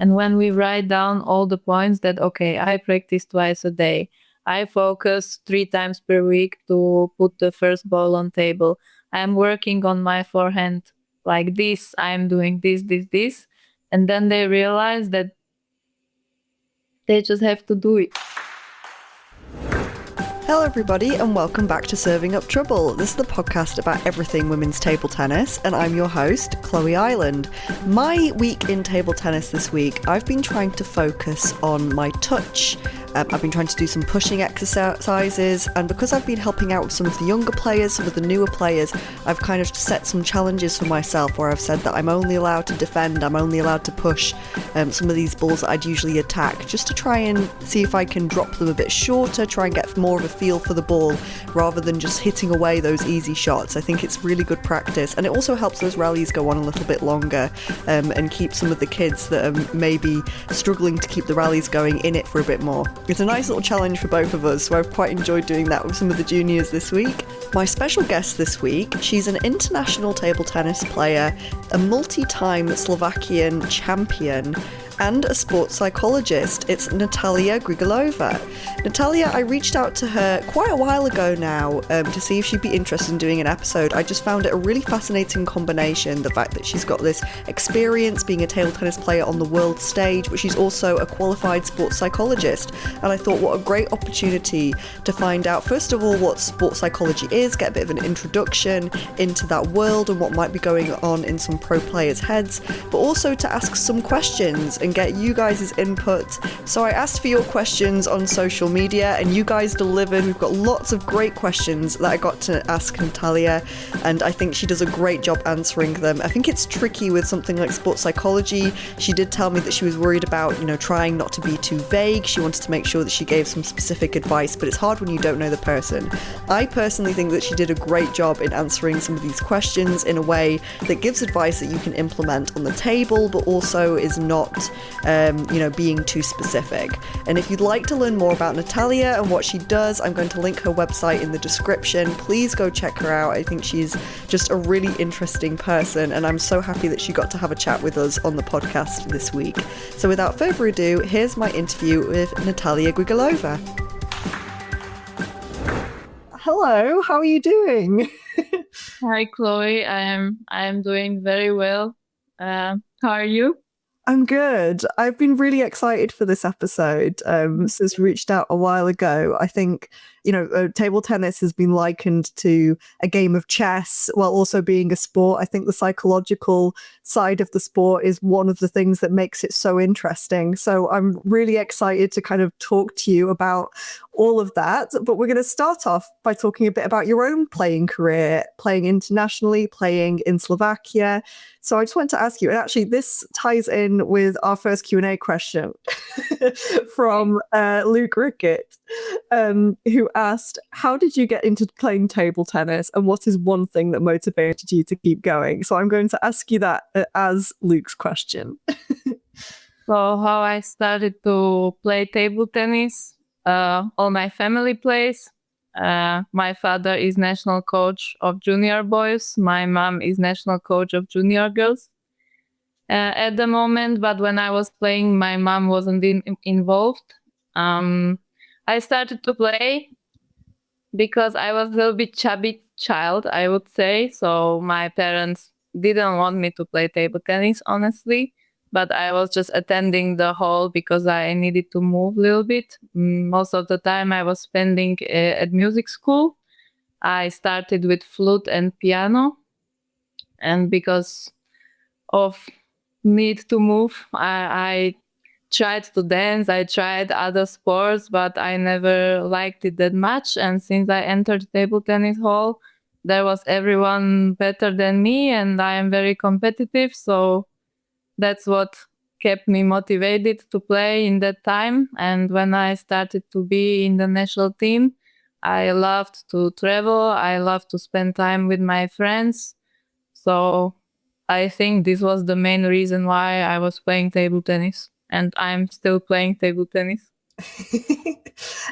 And when we write down all the points that, okay, I practice twice a day, I focus 3 times per week to put the first ball on table, I'm working on my forehand like this, I'm doing this. And then they realize that they just have to do it. Hello everybody and welcome back to Serving Up Trouble. This is the podcast about everything women's table tennis and I'm your host, Chloe Island. My week in table tennis this week, I've been trying to focus on my touch. I've been trying to do some pushing exercises, and because I've been helping out with some of the younger players, some of the newer players, I've kind of set some challenges for myself where I've said that I'm only allowed to defend, I'm only allowed to push some of these balls that I'd usually attack, just to try and see if I can drop them a bit shorter, try and get more of a feel for the ball rather than just hitting away those easy shots. I think it's really good practice, and it also helps those rallies go on a little bit longer and keep some of the kids that are maybe struggling to keep the rallies going in it for a bit more. It's a nice little challenge for both of us, so I've quite enjoyed doing that with some of the juniors this week. My special guest this week, she's an international table tennis player, a multi-time Slovakian champion, and a sports psychologist. It's Natália Grigelova. Natália, I reached out to her quite a while ago now to see if she'd be interested in doing an episode. I just found it a really fascinating combination, the fact that she's got this experience being a table tennis player on the world stage, but she's also a qualified sports psychologist. And I thought, what a great opportunity to find out, first of all, what sports psychology is, get a bit of an introduction into that world and what might be going on in some pro players' heads, but also to ask some questions and get you guys' input. So I asked for your questions on social media and you guys delivered. We've got lots of great questions that I got to ask Natália, and I think she does a great job answering them. I think it's tricky with something like sports psychology. She did tell me that she was worried about, trying not to be too vague. She wanted to make sure that she gave some specific advice, but it's hard when you don't know the person. I personally think that she did a great job in answering some of these questions in a way that gives advice that you can implement on the table, but also is not being too specific. And if you'd like to learn more about Natália and what she does, I'm going to link her website in the description. Please go check her out. I think she's just a really interesting person, and I'm so happy that she got to have a chat with us on the podcast this week. So without further ado, here's my interview with Natália Grigelova. Hello, how are you doing? Hi, Chloe. I am doing very well. How are you? I'm good. I've been really excited for this episode since we reached out a while ago. I think, table tennis has been likened to a game of chess while also being a sport. I think the psychological side of the sport is one of the things that makes it so interesting. So I'm really excited to kind of talk to you about all of that. But we're going to start off by talking a bit about your own playing career, playing internationally, playing in Slovakia. So I just wanted to ask you, and actually this ties in with our first Q&A question from Luke Rickett, who asked, how did you get into playing table tennis and what is one thing that motivated you to keep going? So I'm going to ask you that as Luke's question. So how I started to play table tennis, all my family plays. My father is national coach of junior boys. My mom is national coach of junior girls at the moment. But when I was playing, my mom wasn't involved. I started to play because I was a little bit chubby child, I would say. So my parents didn't want me to play table tennis, honestly. But I was just attending the hall because I needed to move a little bit. Most of the time I was spending at music school. I started with flute and piano. And because of need to move, I tried to dance. I tried other sports, but I never liked it that much. And since I entered table tennis hall, there was everyone better than me, and I am very competitive. So that's what kept me motivated to play in that time. And when I started to be in the national team, I loved to travel. I loved to spend time with my friends. So I think this was the main reason why I was playing table tennis. And I'm still playing table tennis.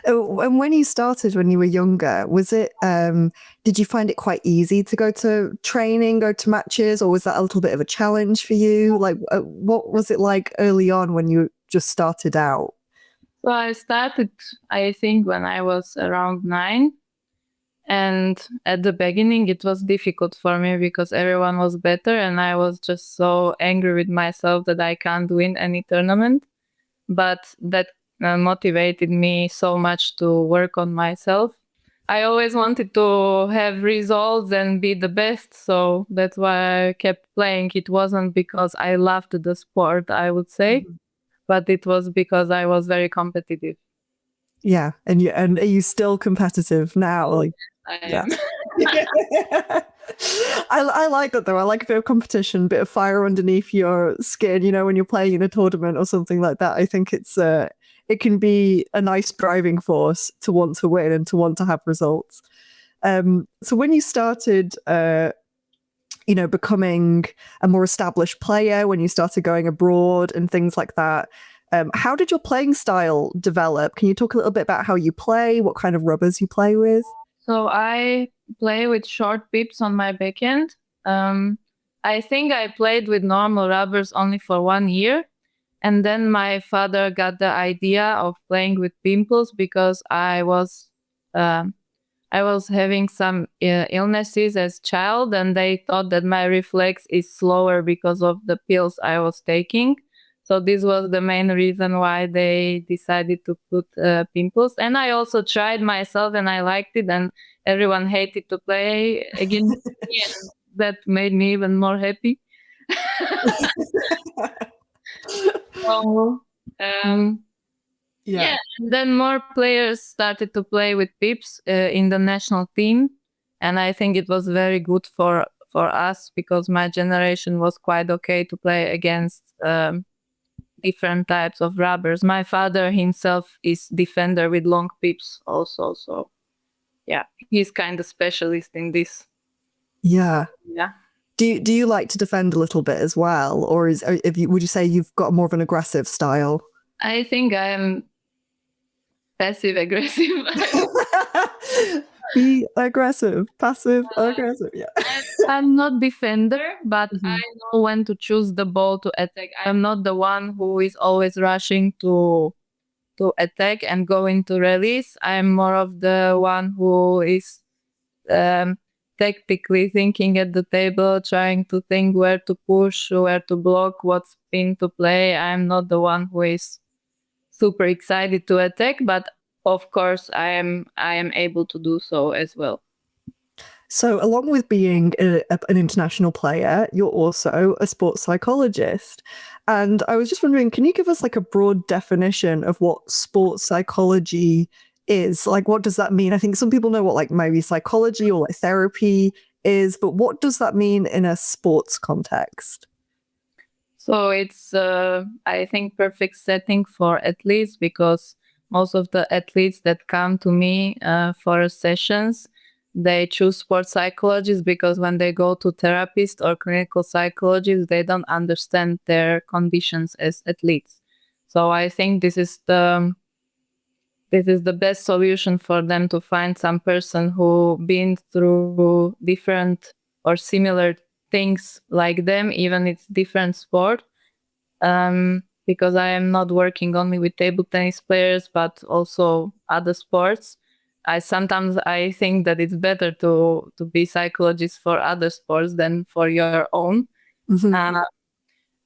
And when you started, when you were younger, was it, did you find it quite easy to go to training, go to matches, or was that a little bit of a challenge for you? Like, what was it like early on when you just started out? So I started, I think, when I was around 9. And at the beginning, it was difficult for me because everyone was better. And I was just so angry with myself that I can't win any tournament. But that motivated me so much to work on myself. I always wanted to have results and be the best. So that's why I kept playing. It wasn't because I loved the sport, I would say, but it was because I was very competitive. Yeah, and are you still competitive now? Like, I am. I like that though. I like a bit of competition, a bit of fire underneath your skin. You know, when you're playing in a tournament or something like that. I think it can be a nice driving force to want to win and to want to have results. So when you started, becoming a more established player, when you started going abroad and things like that, how did your playing style develop? Can you talk a little bit about how you play, what kind of rubbers you play with? So I play with short pips on my backhand. I think I played with normal rubbers only for 1 year. And then my father got the idea of playing with pimples because I was having some illnesses as child, and they thought that my reflex is slower because of the pills I was taking. So this was the main reason why they decided to put pimples. And I also tried myself and I liked it, and everyone hated to play against me, and that made me even more happy. So, yeah, and then more players started to play with pips in the national team. And I think it was very good for us because my generation was quite okay to play against different types of rubbers. My father himself is defender with long pips also. So yeah, he's kind of specialist in this. Yeah. Yeah. Do you like to defend a little bit as well, or would you say you've got more of an aggressive style? I think I am passive aggressive. Be aggressive, passive aggressive. Yeah. I'm not defender, but I know when to choose the ball to attack. I'm not the one who is always rushing to attack and go into release. I'm more of the one who is tactically thinking at the table, trying to think where to push, where to block, what spin to play. I'm not the one who is super excited to attack, but of course I am able to do so as well. So along with being an international player, you're also a sports psychologist. And I was just wondering, can you give us like a broad definition of what sports psychology is? Like, what does that mean? I think some people know what like maybe psychology or like therapy is, but what does that mean in a sports context? So it's, I think, perfect setting for athletes because most of the athletes that come to me for sessions, they choose sports psychologists because when they go to therapists or clinical psychologists, they don't understand their conditions as athletes. So I think this is the best solution for them to find some person who been through different or similar things like them, even it's different sport. Because I am not working only with table tennis players, but also other sports. I sometimes think that it's better to be psychologist for other sports than for your own.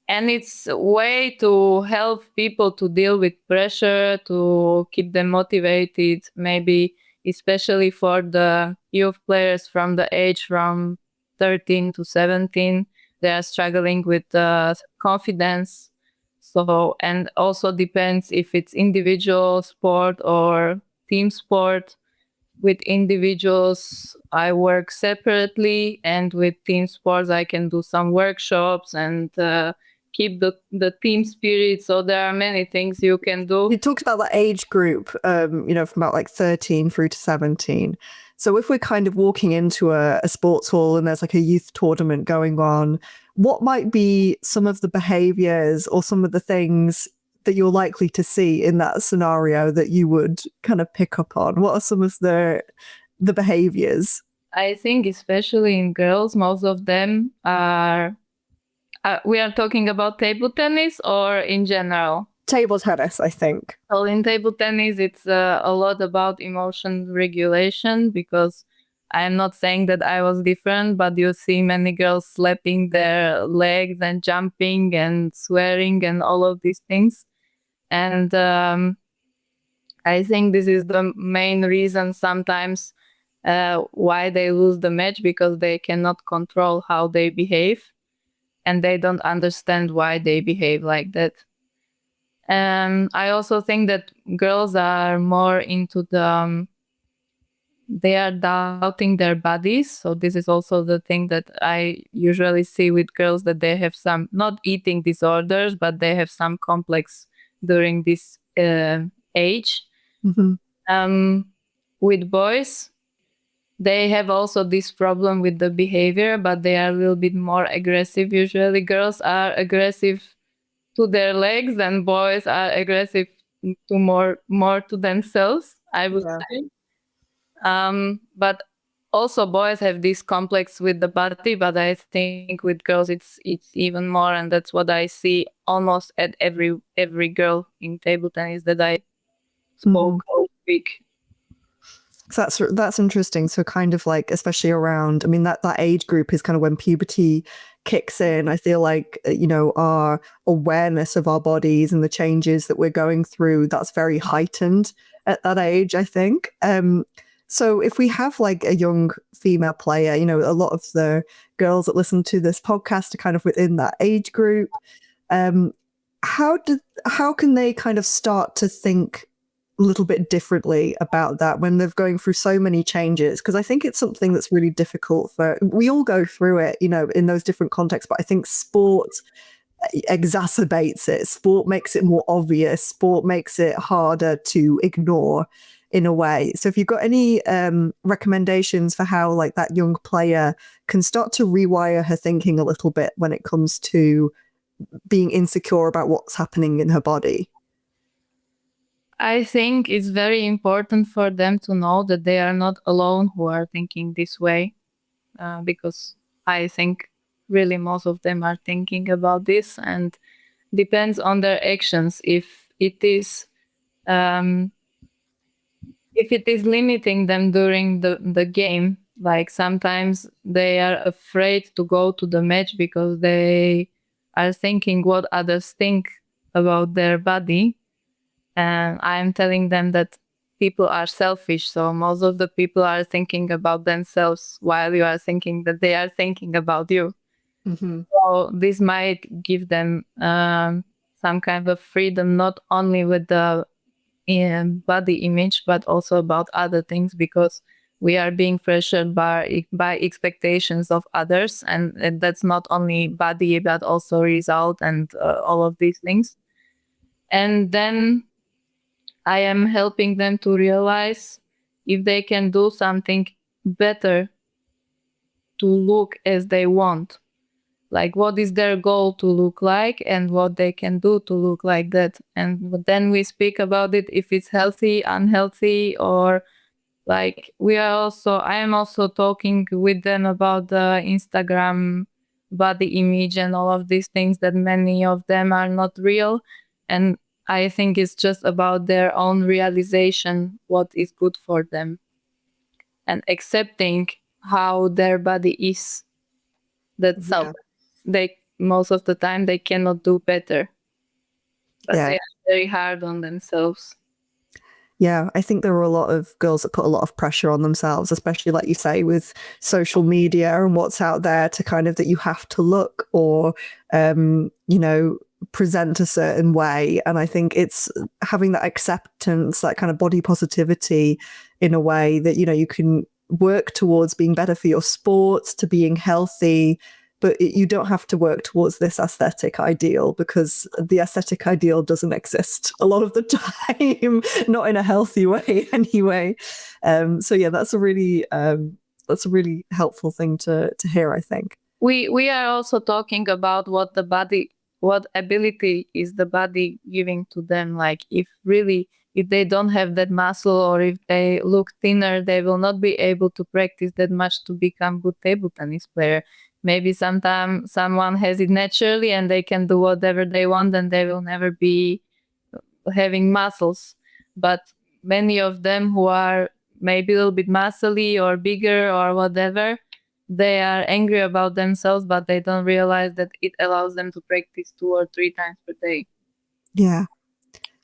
And it's a way to help people to deal with pressure, to keep them motivated, maybe especially for the youth players from the age from 13 to 17. They are struggling with confidence. So, and also depends if it's individual sport or team sport. With individuals, I work separately, and with team sports, I can do some workshops and keep the team spirit. So there are many things you can do. You talked about that age group, from about like 13 through to 17. So if we're kind of walking into a sports hall and there's like a youth tournament going on, what might be some of the behaviors or some of the things that you're likely to see in that scenario that you would kind of pick up on? What are some of the behaviors? I think especially in girls, most of them are. We are talking about table tennis or in general? Table tennis, I think. Well, in table tennis, it's a lot about emotion regulation, because I'm not saying that I was different, but you see many girls slapping their legs and jumping and swearing and all of these things. And I think this is the main reason sometimes why they lose the match, because they cannot control how they behave and they don't understand why they behave like that. And I also think that girls are more into they are doubting their bodies. So this is also the thing that I usually see with girls, that they have some, not eating disorders, but they have some complex during this age. Mm-hmm. With boys, they have also this problem with the behavior, but they are a little bit more aggressive. Usually girls are aggressive to their legs and boys are aggressive to more to themselves, I would say. But also boys have this complex with the body, but I think with girls it's even more, and that's what I see almost at every girl in table tennis that I spoke all week. So that's interesting. So kind of like, especially around, I mean, that age group is kind of when puberty kicks in. I feel like, our awareness of our bodies and the changes that we're going through, that's very heightened at that age, I think. So if we have like a young female player, a lot of the girls that listen to this podcast are kind of within that age group. How can they kind of start to think a little bit differently about that when they're going through so many changes? Because I think it's something that's really difficult we all go through it, in those different contexts, but I think sport exacerbates it. Sport makes it more obvious. Sport makes it harder to ignore in a way. So if you've got any recommendations for how like that young player can start to rewire her thinking a little bit when it comes to being insecure about what's happening in her body. I think it's very important for them to know that they are not alone who are thinking this way, because I think really most of them are thinking about this, and depends on their actions. If it is limiting them during the game, like sometimes they are afraid to go to the match because they are thinking what others think about their body. And I'm telling them that people are selfish. So most of the people are thinking about themselves while you are thinking that they are thinking about you. Mm-hmm. So this might give them some kind of freedom, not only with the body image, but also about other things, because we are being pressured by expectations of others. And that's not only body, but also result and all of these things. And then I am helping them to realize if they can do something better to look as they want. Like what is their goal to look like and what they can do to look like that. And then we speak about it, if it's healthy, unhealthy, or like I am also talking with them about the Instagram body image and all of these things, that many of them are not real. And I think it's just about their own realization, what is good for them, and accepting how their body is. That's they most of the time they cannot do better, but they are very hard on themselves. Yeah, I think there are a lot of girls that put a lot of pressure on themselves, especially like you say with social media and what's out there, to kind of that you have to look or present a certain way. And I think it's having that acceptance, that kind of body positivity in a way that, you can work towards being better for your sports, to being healthy, but you don't have to work towards this aesthetic ideal, because the aesthetic ideal doesn't exist a lot of the time, not in a healthy way anyway. So yeah, that's a really helpful thing to hear, I think. We are also talking about what the body what ability is the body giving to them. Like if they don't have that muscle, or if they look thinner, they will not be able to practice that much to become good table tennis player. Maybe sometimes someone has it naturally and they can do whatever they want and they will never be having muscles. But many of them who are maybe a little bit muscly or bigger or whatever, they are angry about themselves, but they don't realize that it allows them to practice 2 or 3 times per day. Yeah.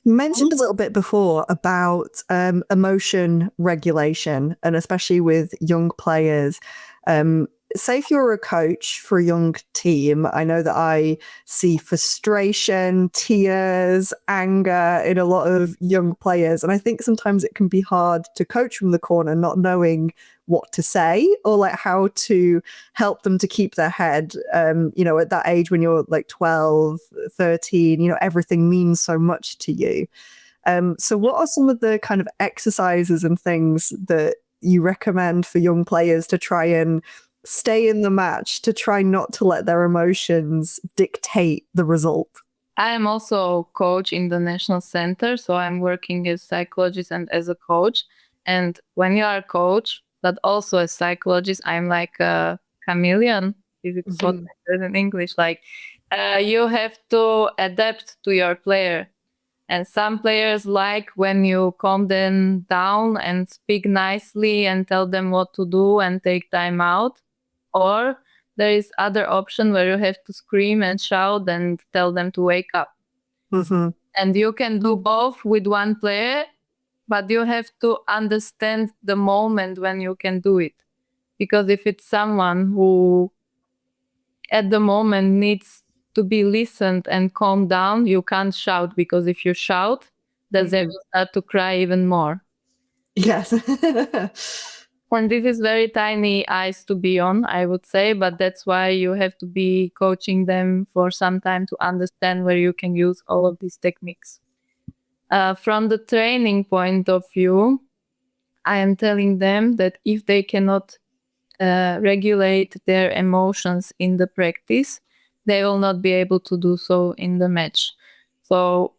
You mentioned a little bit before about emotion regulation, and especially with young players. Say if you're a coach for a young team, I know that I see frustration, tears, anger in a lot of young players. And I think sometimes it can be hard to coach from the corner, not knowing what to say or like how to help them to keep their head. At that age when you're like 12, 13, everything means so much to you. So what are some of the kind of exercises and things that you recommend for young players to try and stay in the match, to try not to let their emotions dictate the result? I am also a coach in the National Center, so I'm working as a psychologist and as a coach. And when you are a coach, but also a psychologist, I'm like a chameleon, if it's what in English. Like you have to adapt to your player. And some players like when you calm them down and speak nicely and tell them what to do and take time out. Or there is other option where you have to scream and shout and tell them to wake up. Mm-hmm. And you can do both with one player, but you have to understand the moment when you can do it. Because if it's someone who at the moment needs to be listened and calmed down, you can't shout, because if you shout, then they will start to cry even more. Yes. And this is very tiny ice to be on, I would say, but that's why you have to be coaching them for some time to understand where you can use all of these techniques. From the training point of view, I am telling them that if they cannot regulate their emotions in the practice, they will not be able to do so in the match. So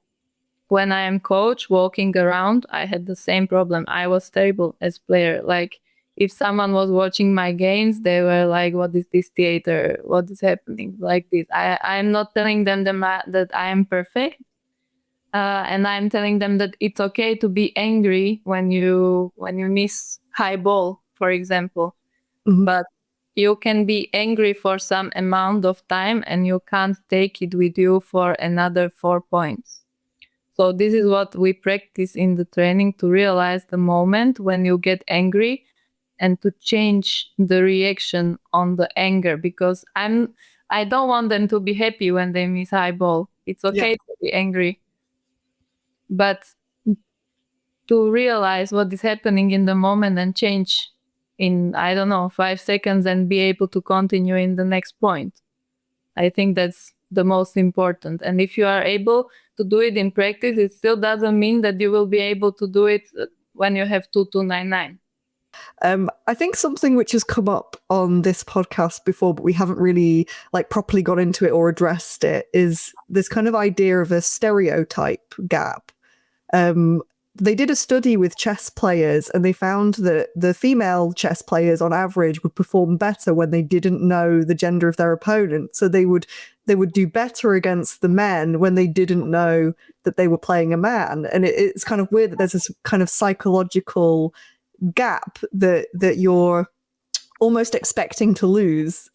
when I am coach walking around, I had the same problem. I was terrible as player. Like if someone was watching my games, they were like, what is this theater? What is happening? Like this. I'm not telling them that I am perfect. And I'm telling them that it's okay to be angry when you miss high ball, for example. Mm-hmm. But you can be angry for some amount of time and you can't take it with you for another 4 points. So this is what we practice in the training, to realize the moment when you get angry and to change the reaction on the anger, because I don't want them to be happy when they miss high ball. It's okay to be angry, but to realize what is happening in the moment and change in, 5 seconds and be able to continue in the next point. I think that's the most important. And if you are able to do it in practice, it still doesn't mean that you will be able to do it when you have 2299. I think something which has come up on this podcast before, but we haven't really properly got into it or addressed it, is this kind of idea of a stereotype gap. They did a study with chess players and they found that the female chess players on average would perform better when they didn't know the gender of their opponent. So they would do better against the men when they didn't know that they were playing a man. And it's kind of weird that there's this kind of psychological gap that you're almost expecting to lose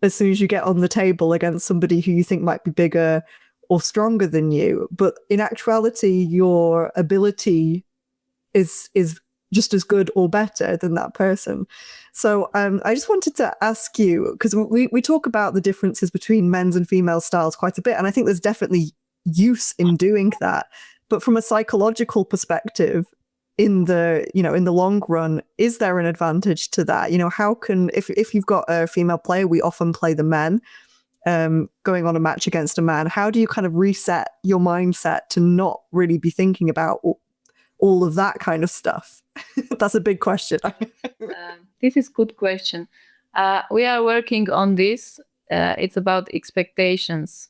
as soon as you get on the table against somebody who you think might be bigger or stronger than you. But in actuality, your ability is just as good or better than that person. So I just wanted to ask you, because we talk about the differences between men's and female styles quite a bit, and I think there's definitely use in doing that. But from a psychological perspective, in the long run, is there an advantage to that? How can, if you've got a female player, we often play the men, going on a match against a man, how do you kind of reset your mindset to not really be thinking about all of that kind of stuff? That's a big question. This is a good question. We are working on this. It's about expectations.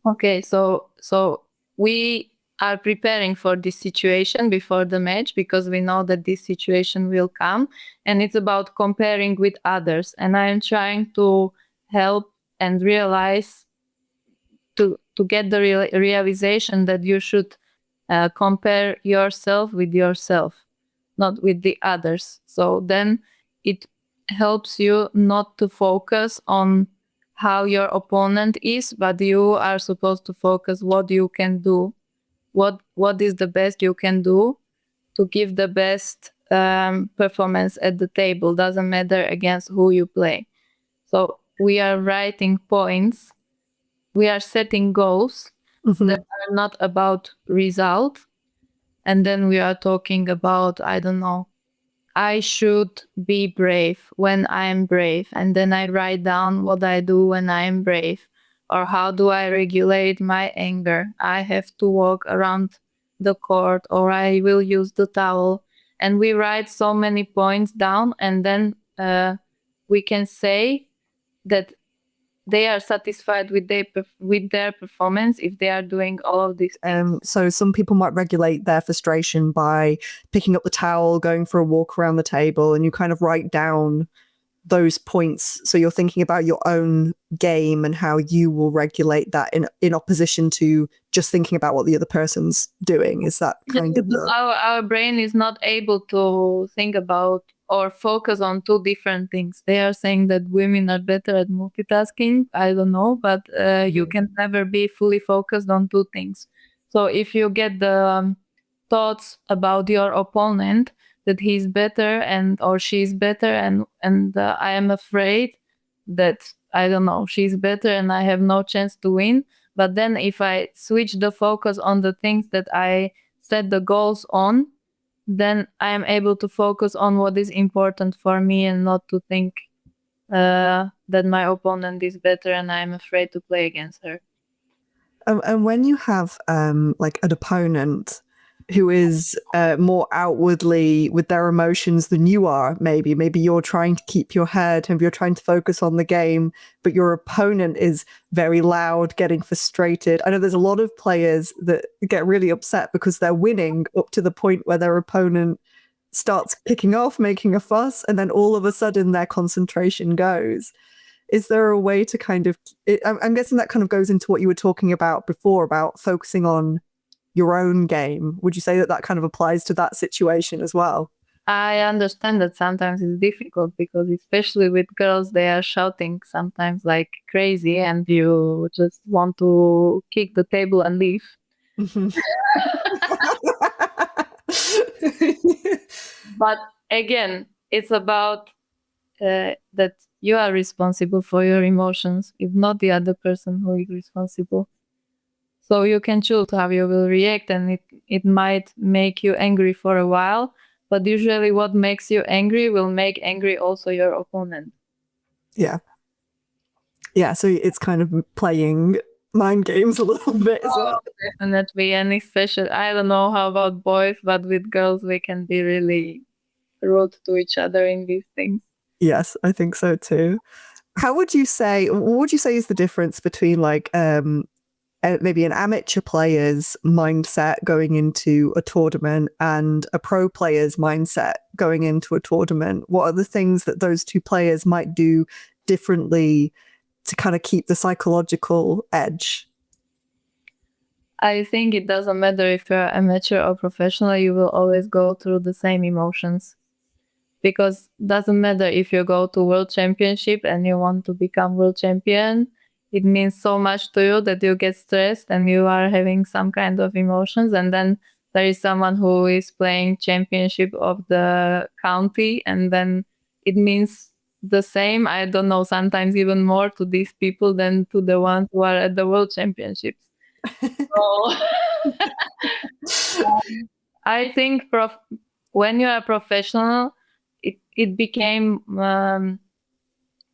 Okay, so we are preparing for this situation before the match because we know that this situation will come, and it's about comparing with others. And I am trying to help and realize to get the realization that you should compare yourself with yourself, not with the others. So then it helps you not to focus on how your opponent is, but you are supposed to focus what you can do, what is the best you can do to give the best performance at the table. Doesn't matter against who you play. So we are writing points, we are setting goals that are not about result, and then we are talking about, I don't know, I should be brave when I am brave. And then I write down what I do when I am brave. Or how do I regulate my anger? I have to walk around the court, or I will use the towel. And we write so many points down, and then we can say that they are satisfied with their performance if they are doing all of this. So some people might regulate their frustration by picking up the towel, going for a walk around the table, and you kind of write down those points. So you're thinking about your own game and how you will regulate that in opposition to just thinking about what the other person's doing. Is that kind of our brain is not able to think about or focus on two different things. They are saying that women are better at multitasking. I don't know, but you can never be fully focused on two things. So if you get the thoughts about your opponent, that he's better and or she's better, and I am afraid that, I don't know, she's better and I have no chance to win. But then if I switch the focus on the things that I set the goals on, then I am able to focus on what is important for me and not to think that my opponent is better and I'm afraid to play against her. And when you have like an opponent who is more outwardly with their emotions than you are, maybe you're trying to keep your head and you're trying to focus on the game, but your opponent is very loud, getting frustrated. I know there's a lot of players that get really upset because they're winning up to the point where their opponent starts kicking off, making a fuss, and then all of a sudden their concentration goes. Is there a way to kind of, I'm guessing that kind of goes into what you were talking about before, about focusing on your own game. Would you say that kind of applies to that situation as well? I understand that sometimes it's difficult because especially with girls, they are shouting sometimes like crazy and you just want to kick the table and leave. But again, it's about that you are responsible for your emotions, if not the other person who is responsible. So you can choose how you will react, and it might make you angry for a while, but usually what makes you angry will make angry also your opponent. Yeah. Yeah, so it's kind of playing mind games a little bit as well. Definitely, and especially, I don't know how about boys, but with girls we can be really rude to each other in these things. Yes, I think so too. What would you say is the difference between like maybe an amateur player's mindset going into a tournament and a pro player's mindset going into a tournament? What are the things that those two players might do differently to kind of keep the psychological edge? I think it doesn't matter if you're amateur or professional, you will always go through the same emotions. Because it doesn't matter if you go to World Championship and you want to become world champion, it means so much to you that you get stressed and you are having some kind of emotions. And then there is someone who is playing championship of the county, and then it means the same, I don't know, sometimes even more to these people than to the ones who are at the World Championships. So I think when you are professional, it became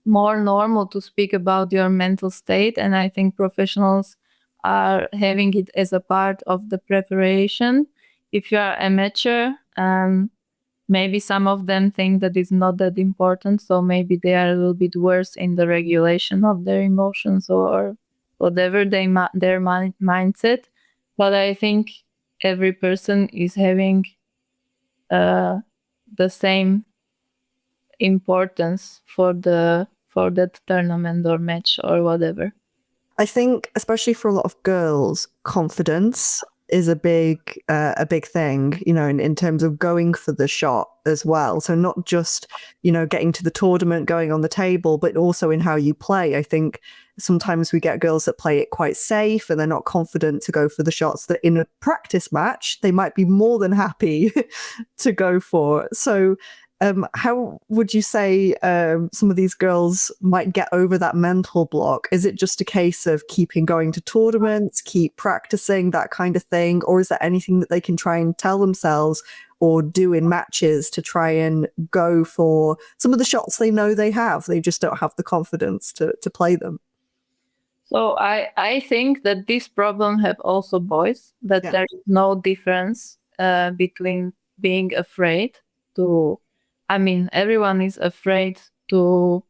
more normal to speak about your mental state, and I think professionals are having it as a part of the preparation. If you are amateur, maybe some of them think that it's not that important, so maybe they are a little bit worse in the regulation of their emotions or whatever their mindset. But I think every person is having the same importance for that tournament or match or whatever. I think, especially for a lot of girls, confidence is a big thing, you know, in terms of going for the shot as well. So not just, you know, getting to the tournament, going on the table, but also in how you play. I think sometimes we get girls that play it quite safe and they're not confident to go for the shots that in a practice match they might be more than happy to go for. So how would you say some of these girls might get over that mental block? Is it just a case of keeping going to tournaments, keep practicing, that kind of thing? Or is there anything that they can try and tell themselves or do in matches to try and go for some of the shots they know they have? They just don't have the confidence to play them. So I think that this problem have also boys, that there is no difference between being afraid to... I mean, everyone is afraid to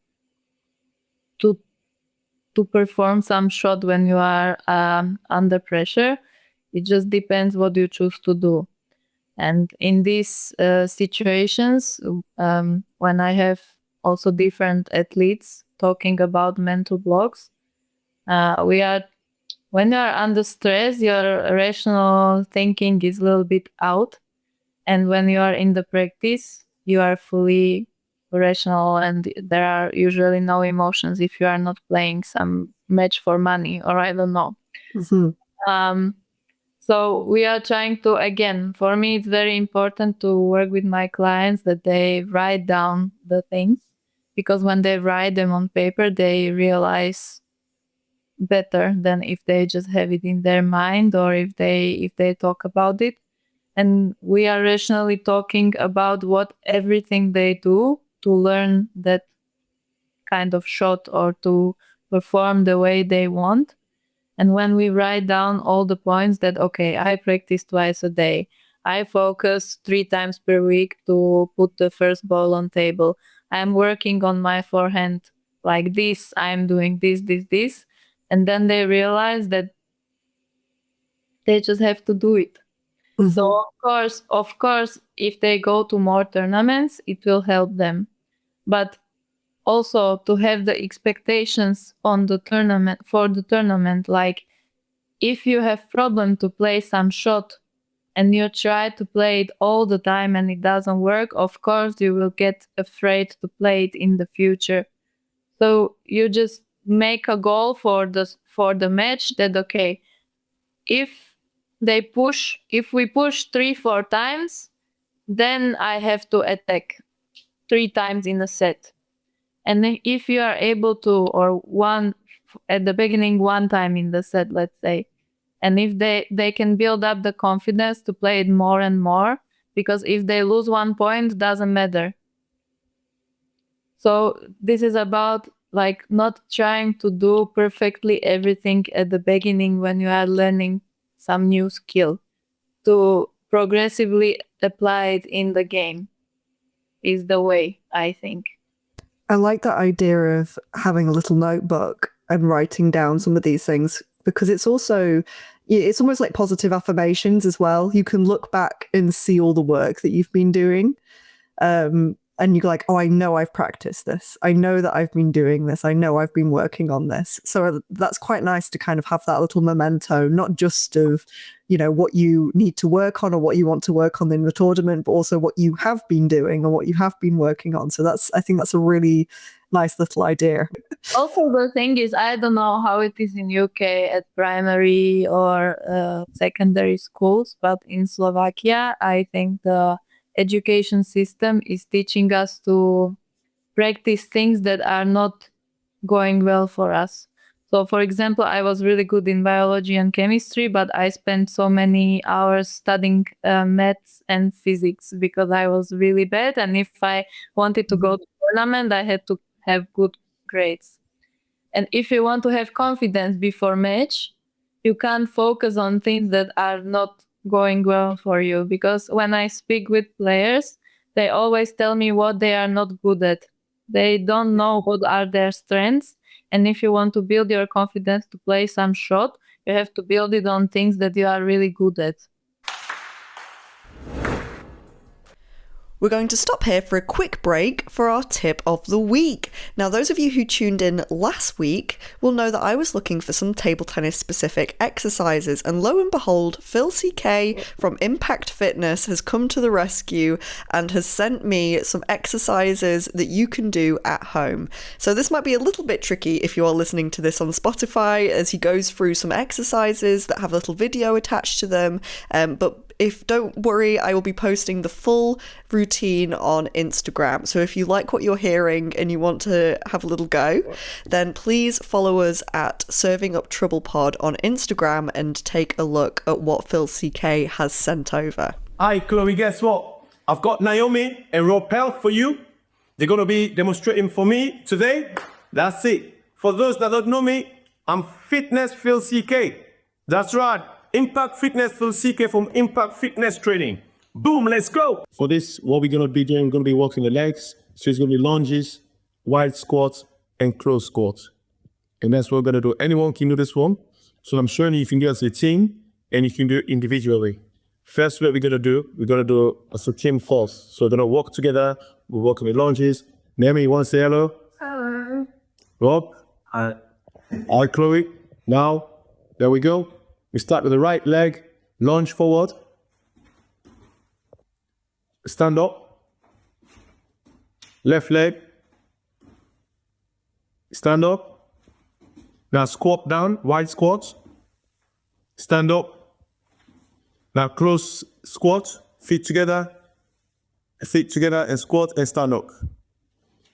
perform some shot when you are under pressure. It just depends what you choose to do. And in these situations, when I have also different athletes talking about mental blocks, when you are under stress, your rational thinking is a little bit out. And when you are in the practice, you are fully rational and there are usually no emotions if you are not playing some match for money or I don't know. Mm-hmm. So we are trying to, again, for me, it's very important to work with my clients that they write down the things, because when they write them on paper, they realize better than if they just have it in their mind or if they talk about it. And we are rationally talking about what everything they do to learn that kind of shot or to perform the way they want. And when we write down all the points that, okay, I practice twice a day, I focus 3 times per week to put the first ball on table, I'm working on my forehand like this, I'm doing this. And then they realize that they just have to do it. Mm-hmm. So of course, if they go to more tournaments, it will help them. But also to have the expectations on the tournament, like if you have problem to play some shot and you try to play it all the time and it doesn't work, of course you will get afraid to play it in the future. So you just make a goal for the match that, okay, if we push 3-4 times, then I have to attack 3 times in a set. And then if you are able to, or at the beginning 1 time in the set, let's say, and if they can build up the confidence to play it more and more, because if they lose 1 point, doesn't matter. So this is about like not trying to do perfectly everything at the beginning when you are learning some new skill, to progressively apply it in the game is the way, I think. I like that idea of having a little notebook and writing down some of these things, because it's almost like positive affirmations as well. You can look back and see all the work that you've been doing. And you're like, oh, I know I've practiced this. I know that I've been doing this. I know I've been working on this. So that's quite nice to kind of have that little memento, not just of, you know, what you need to work on or what you want to work on in the tournament, but also what you have been doing or what you have been working on. So I think that's a really nice little idea. Also, the thing is, I don't know how it is in UK at primary or secondary schools, but in Slovakia, I think the education system is teaching us to practice things that are not going well for us. So, for example, I was really good in biology and chemistry, but I spent so many hours studying maths and physics because I was really bad. And if I wanted to go to tournament, I had to have good grades. And if you want to have confidence before match, you can't focus on things that are not going well for you, because when I speak with players, they always tell me what they are not good at. They don't know what are their strengths, And if you want to build your confidence to play some shot, you have to build it on things that you are really good at. We're going to stop here for a quick break for our tip of the week. Now, those of you who tuned in last week will know that I was looking for some table tennis specific exercises, and lo and behold, Phil CK from Impact Fitness has come to the rescue and has sent me some exercises that you can do at home. So this might be a little bit tricky if you are listening to this on Spotify, as he goes through some exercises that have a little video attached to them, but don't worry, I will be posting the full routine on Instagram. So if you like what you're hearing and you want to have a little go, then please follow us at Serving Up Trouble Pod on Instagram and take a look at what Phil CK has sent over. Hi, Chloe, guess what? I've got Naomi and Ropel for you. They're going to be demonstrating for me today. That's it. For those that don't know me, I'm Fitness Phil CK. That's right. Impact Fitness Phil CK from Impact Fitness Training. Boom, let's go. For this, what we're going to be doing, we're going to be working the legs. So it's going to be lunges, wide squats, and close squats. And that's what we're going to do. Anyone can do this one. So I'm showing you can do it as a team, and you can do it individually. First, what we're going to do as a team first. So we're going to work together. We're working with lunges. Naomi, you want to say hello? Hello. Rob? Hi. Hi, Chloe. Now, there we go. We start with the right leg, lunge forward, stand up, left leg, stand up, now squat down, wide squat, stand up, now close squat, feet together and squat and stand up.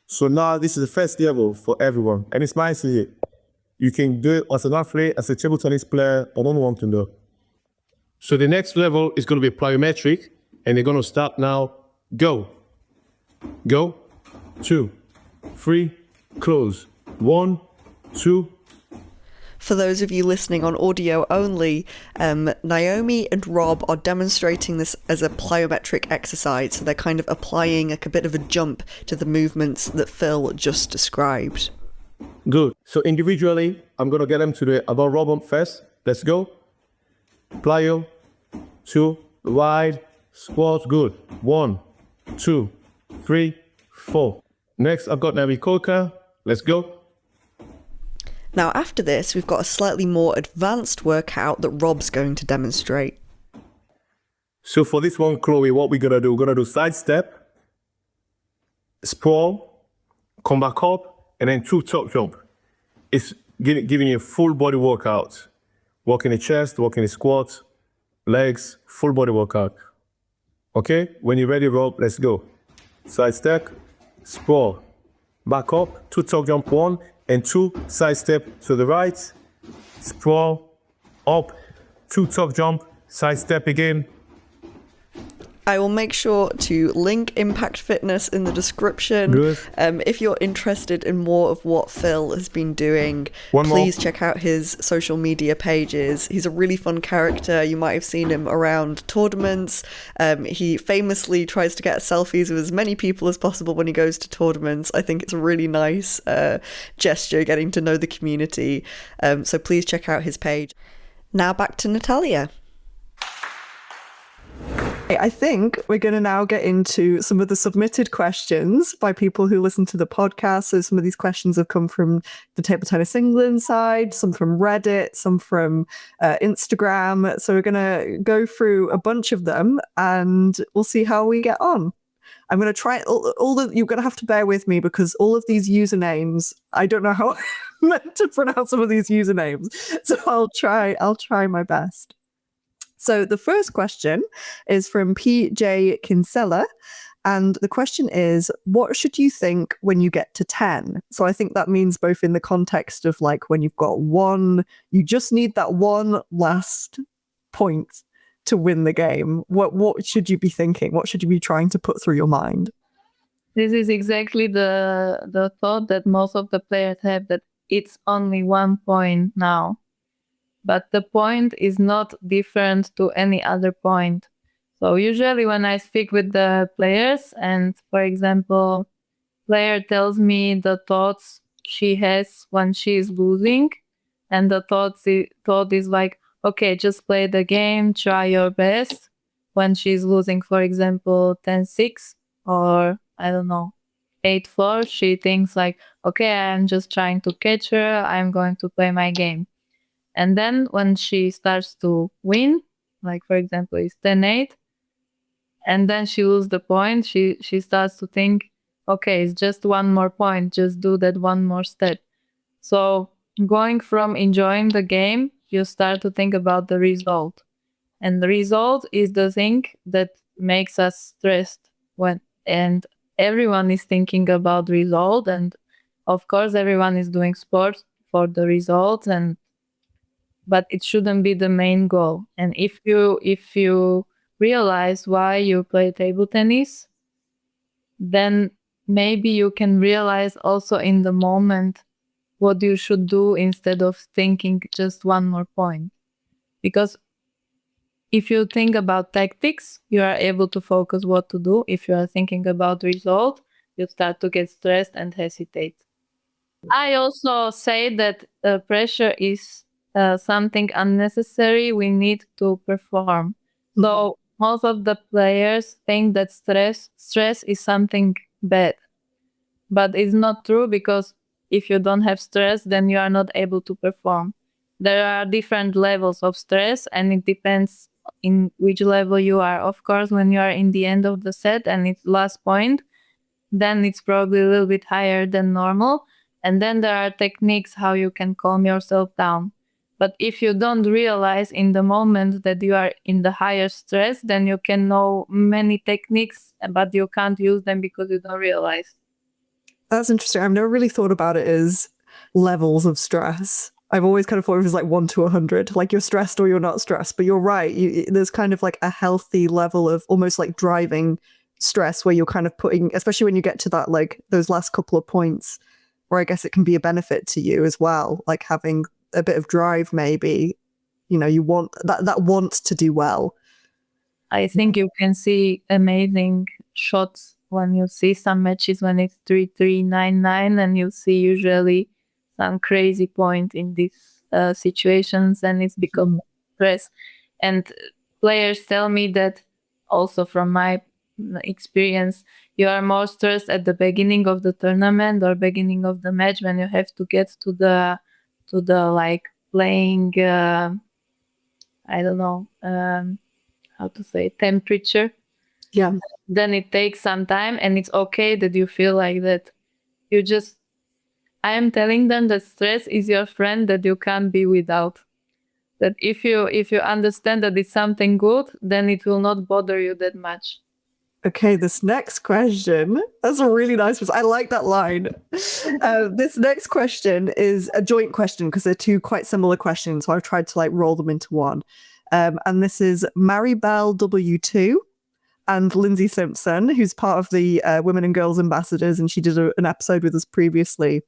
So now this is the first level for everyone, and it's nice here. You can do it as an athlete, as a table tennis player, or anyone can do. So the next level is going to be plyometric, and they're going to start now. Go. Go. 2, 3, close. 1, 2. For those of you listening on audio only, Naomi and Rob are demonstrating this as a plyometric exercise. So they're kind of applying like a bit of a jump to the movements that Phil just described. Good. So individually, I'm going to get them to do it. I'll Rob up first. Let's go. Plyo. 2, wide, squat. Good. 1, 2, 3, 4. Next, I've got Naomi Koka. Let's go. Now, after this, we've got a slightly more advanced workout that Rob's going to demonstrate. So for this one, Chloe, what we're going to do, we're going to do side step, sprawl, come back up, and then 2 top jump. It's giving you a full body workout. Working the chest, working the squat, legs, full body workout. Okay? When you're ready, Rob, let's go. Side step, sprawl, back up, 2 top jump, 1 and 2, side step to the right, sprawl, up, 2 top jump, side step again. I will make sure to link Impact Fitness in the description. Good. If you're interested in more of what Phil has been doing, please check out his social media pages. He's a really fun character. You might have seen him around tournaments. He famously tries to get selfies with as many people as possible when he goes to tournaments. I think it's a really nice gesture, getting to know the community. So please check out his page. Now back to Natália. I think we're going to now get into some of the submitted questions by people who listen to the podcast. So some of these questions have come from the Table Tennis England side, some from Reddit, some from Instagram. So we're going to go through a bunch of them and we'll see how we get on. I'm going to try you're going to have to bear with me because all of these usernames, I don't know how I'm meant to pronounce some of these usernames. So I'll try my best. So the first question is from PJ Kinsella, and the question is, what should you think when you get to 10? So I think that means both in the context of like when you've got 1, you just need that one last point to win the game. What should you be thinking? What should you be trying to put through your mind? This is exactly the thought that most of the players have, that it's only 1 point now. But the point is not different to any other point. So usually when I speak with the players and, for example, player tells me the thoughts she has when she is losing, and the thought is like, okay, just play the game, try your best. When she's losing, for example, 10-6 or I don't know, 8-4, she thinks like, okay, I'm just trying to catch her, I'm going to play my game. And then when she starts to win, like for example, it's 10-8, and then she loses the point, she starts to think, okay, it's just one more point, just do that one more step. So going from enjoying the game, you start to think about the result. And the result is the thing that makes us stressed and everyone is thinking about result, and of course everyone is doing sports for the results, but it shouldn't be the main goal. And if you realize why you play table tennis, then maybe you can realize also in the moment what you should do instead of thinking just one more point. Because if you think about tactics, you are able to focus what to do. If you are thinking about result, you start to get stressed and hesitate. I also say that pressure is something unnecessary. We need to perform. So most of the players think that stress is something bad, but it's not true, because if you don't have stress, then you are not able to perform. There are different levels of stress, and it depends in which level you are. Of course, when you are in the end of the set and it's last point, then it's probably a little bit higher than normal. And then there are techniques how you can calm yourself down. But if you don't realize in the moment that you are in the higher stress, then you can know many techniques, but you can't use them because you don't realize. That's interesting. I've never really thought about it as levels of stress. I've always kind of thought it was like 1 to 100, like you're stressed or you're not stressed. But you're right. There's kind of like a healthy level of almost like driving stress where you're kind of putting, especially when you get to that, like those last couple of points, where I guess it can be a benefit to you as well, like having a bit of drive, maybe, you want that want to do well. I think you can see amazing shots when you see some matches when it's 3-3, 9-9, and you see usually some crazy point in these situations, and it's become stress. And players tell me that also from my experience, you are more stressed at the beginning of the tournament or beginning of the match when you have to get to the like playing I don't know how to say, temperature. Yeah. Then it takes some time, and it's okay that you feel like that. I am telling them that stress is your friend that you can't be without. That if you understand that it's something good, then it will not bother you that much. Okay, this next question, that's a really nice one. I like that line. This next question is a joint question because they're two quite similar questions. So I've tried to like roll them into one. And this is Maribel W2 and Lindsay Simpson, who's part of the Women and Girls Ambassadors, and she did an episode with us previously.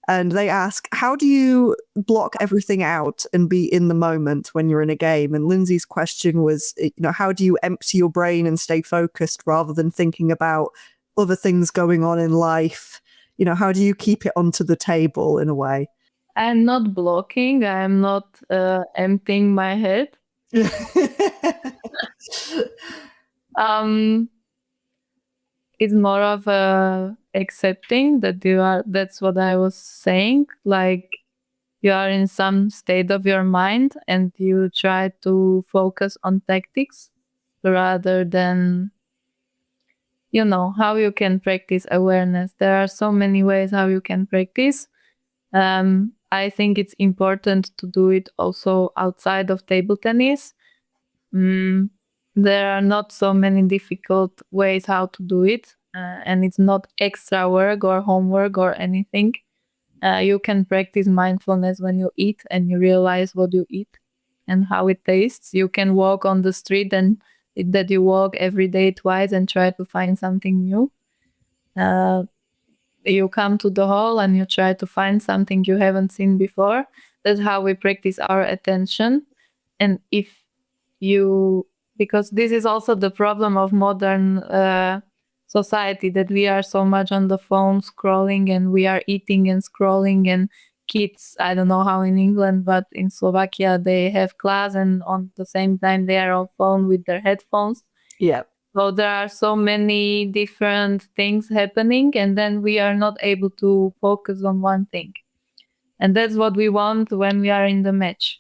And they ask, how do you block everything out and be in the moment when you're in a game? And Lindsay's question was, how do you empty your brain and stay focused rather than thinking about other things going on in life? How do you keep it onto the table in a way? I'm not blocking. I'm not emptying my head. It's more of accepting that that's what I was saying, like you are in some state of your mind and you try to focus on tactics rather than how you can practice awareness. There are so many ways how you can practice. I think it's important to do it also outside of table tennis. There are not so many difficult ways how to do it, and it's not extra work or homework or anything. You can practice mindfulness when you eat and you realize what you eat and how it tastes. You can walk on the street and that you walk every day twice and try to find something new. You come to the hall and you try to find something you haven't seen before. That's how we practice our attention. And because this is also the problem of modern society that we are so much on the phone scrolling, and we are eating and scrolling, and kids, I don't know how in England, but in Slovakia they have class and on the same time they are on phone with their headphones. Yeah. So there are so many different things happening, and then we are not able to focus on one thing. And that's what we want when we are in the match.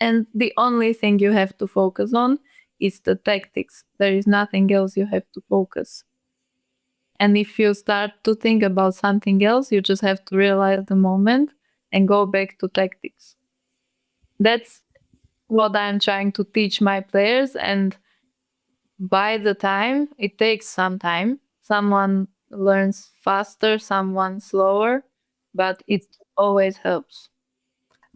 And the only thing you have to focus on is the tactics. There is nothing else you have to focus. And if you start to think about something else, you just have to realize the moment and go back to tactics. That's what I'm trying to teach my players. And by the time, it takes some time. Someone learns faster, someone slower, but it always helps.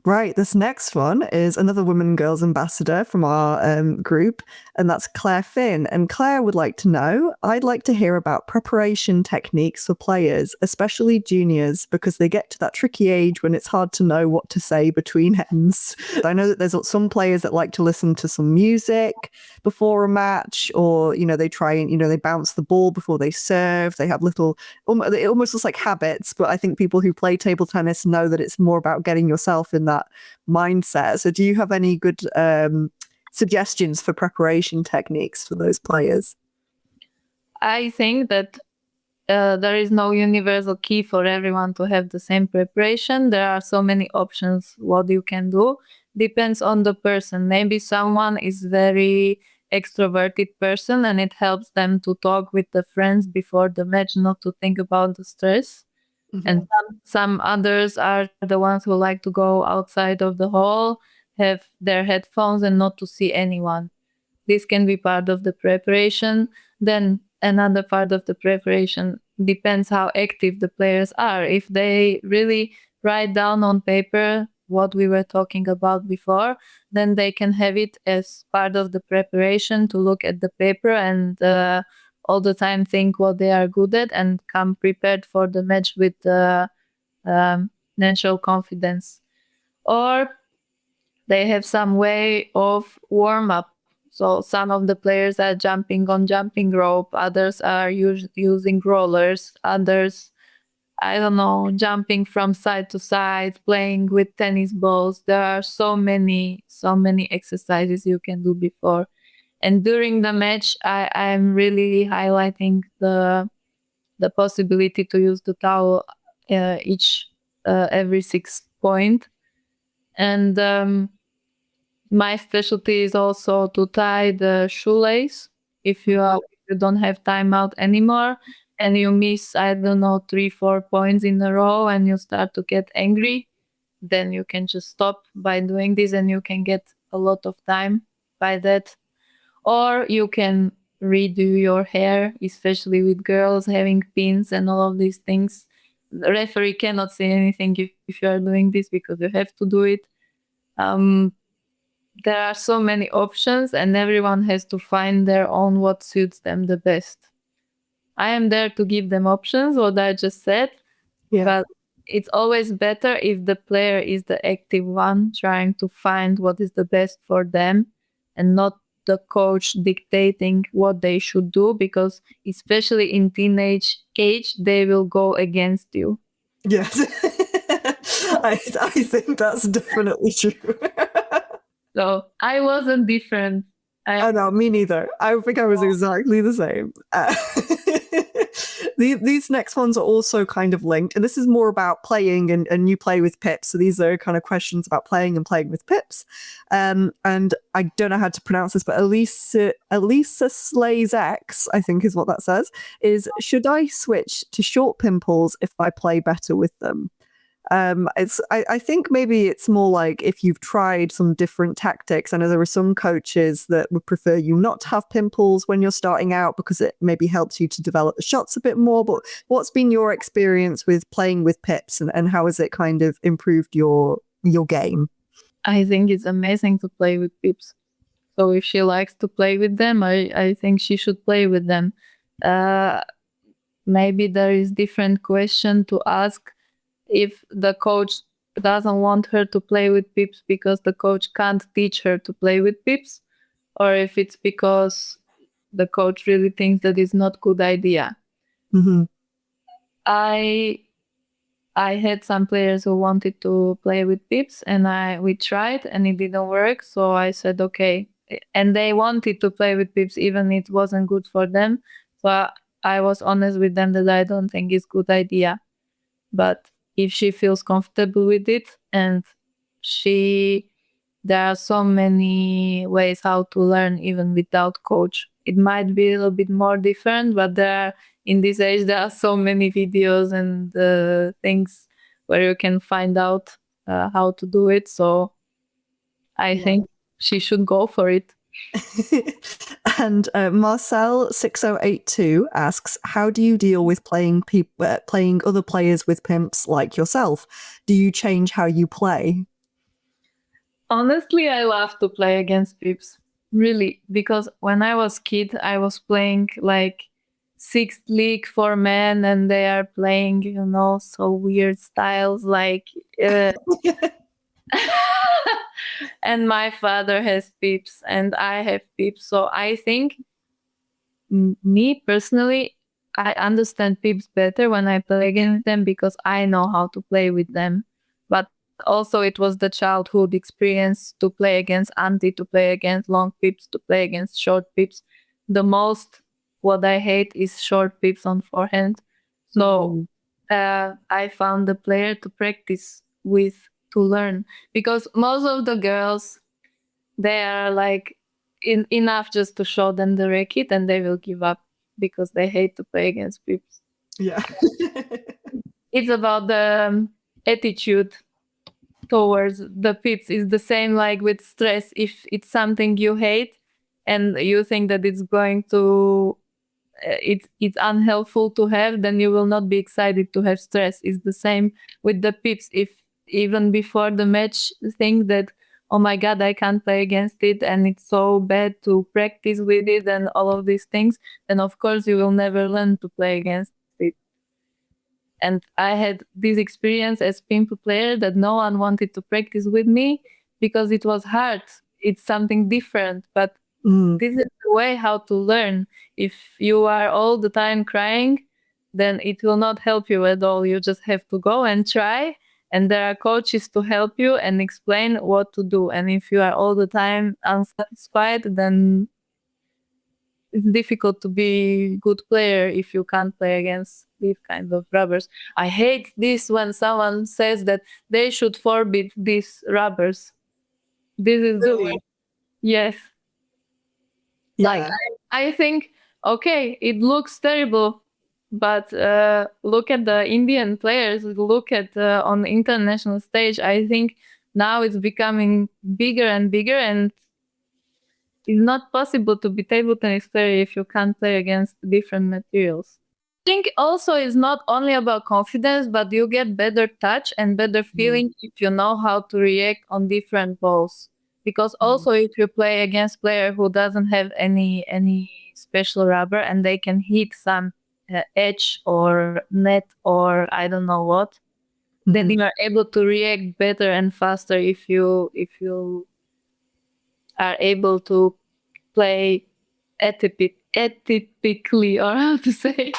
Right, this next one is another Women and Girls ambassador from our group, and that's Claire Finn. And Claire would like to know, I'd like to hear about preparation techniques for players, especially juniors, because they get to that tricky age when it's hard to know what to say between ends. I know that there's some players that like to listen to some music before a match, or, they try and, they bounce the ball before they serve. They have little, it almost looks like habits, but I think people who play table tennis know that it's more about getting yourself in that mindset. So do you have any good suggestions for preparation techniques for those players? I think that there is no universal key for everyone to have the same preparation. There are so many options what you can do. Depends on the person. Maybe someone is very extroverted person and it helps them to talk with the friends before the match, not to think about the stress. Mm-hmm. And some others are the ones who like to go outside of the hall, have their headphones and not to see anyone. This can be part of the preparation. Then another part of the preparation depends how active the players are. If they really write down on paper what we were talking about before, then they can have it as part of the preparation to look at the paper and all the time think what they are good at and come prepared for the match with natural confidence. Or they have some way of warm-up. So some of the players are jumping on jumping rope, others are using rollers, others, I don't know, jumping from side to side, playing with tennis balls. There are so many exercises you can do before. And during the match, I'm really highlighting the possibility to use the towel every 6 point. And my specialty is also to tie the shoelace if you don't have timeout anymore and you miss, 3-4 points in a row and you start to get angry, then you can just stop by doing this and you can get a lot of time by that. Or you can redo your hair, especially with girls having pins and all of these things. The referee cannot say anything if you are doing this because you have to do it. There are so many options and everyone has to find their own what suits them the best. I am there to give them options, what I just said, but it's always better if the player is the active one trying to find what is the best for them and not the coach dictating what they should do, because especially in teenage age, they will go against you. Yes, I think that's definitely true. So I wasn't different. I know, me neither. I think I was exactly the same. These next ones are also kind of linked, and this is more about playing and you play with pips. So these are kind of questions about playing and playing with pips. And I don't know how to pronounce this, but Elisa Slays X, I think is what that says, is, should I switch to short pimples if I play better with them? I think maybe it's more like if you've tried some different tactics. I know there are some coaches that would prefer you not to have pimples when you're starting out because it maybe helps you to develop the shots a bit more. But what's been your experience with playing with pips and how has it kind of improved your game? I think it's amazing to play with pips. So if she likes to play with them, I think she should play with them. Maybe there is different question to ask if the coach doesn't want her to play with pips because the coach can't teach her to play with pips, or if it's because the coach really thinks that it's not good idea. Mm-hmm. I had some players who wanted to play with pips, and we tried, and it didn't work. So I said, okay. And they wanted to play with pips, even it wasn't good for them. So I was honest with them that I don't think it's good idea. But if she feels comfortable with it, and there are so many ways how to learn even without coach. It might be a little bit more different, but in this age there are so many videos and things where you can find out how to do it. So I think she should go for it. And Marcel6082 asks, how do you deal with playing other players with pimps like yourself? Do you change how you play? Honestly, I love to play against pips, really, because when I was kid, I was playing like 6th league for men, and they are playing, so weird styles like. And my father has pips, and I have pips, so I think me personally, I understand pips better when I play against them because I know how to play with them. But also it was the childhood experience to play against auntie, to play against long pips, to play against short pips. The most what I hate is short pips on forehand. So I found a player to practice with, to learn, because most of the girls, they are like enough just to show them the racket and they will give up because they hate to play against pips. Yeah. It's about the attitude towards the pips. It's the same like with stress. If it's something you hate and you think that it's going to it's unhelpful to have, then you will not be excited to have stress. It's the same with the pips. If even before the match think that, oh my god, I can't play against it and it's so bad to practice with it and all of these things, then of course you will never learn to play against it. And I had this experience as pimp player that no one wanted to practice with me because it was hard. It's something different, but this is the way how to learn. If you are all the time crying, then it will not help you at all. You just have to go and try, and there are coaches to help you and explain what to do. And if you are all the time unsatisfied, then it's difficult to be a good player if you can't play against these kind of rubbers. I hate this when someone says that they should forbid these rubbers. This is the way. Yes. Yeah. Like I think, okay, it looks terrible, but look at the Indian players. Look at on the international stage. I think now it's becoming bigger and bigger, and it's not possible to be table tennis player if you can't play against different materials. I think also it's not only about confidence, but you get better touch and better feeling if you know how to react on different balls. Because also if you play against player who doesn't have any special rubber and they can hit some edge or net or I don't know what, then you are able to react better and faster if you are able to play atypically, or how to say.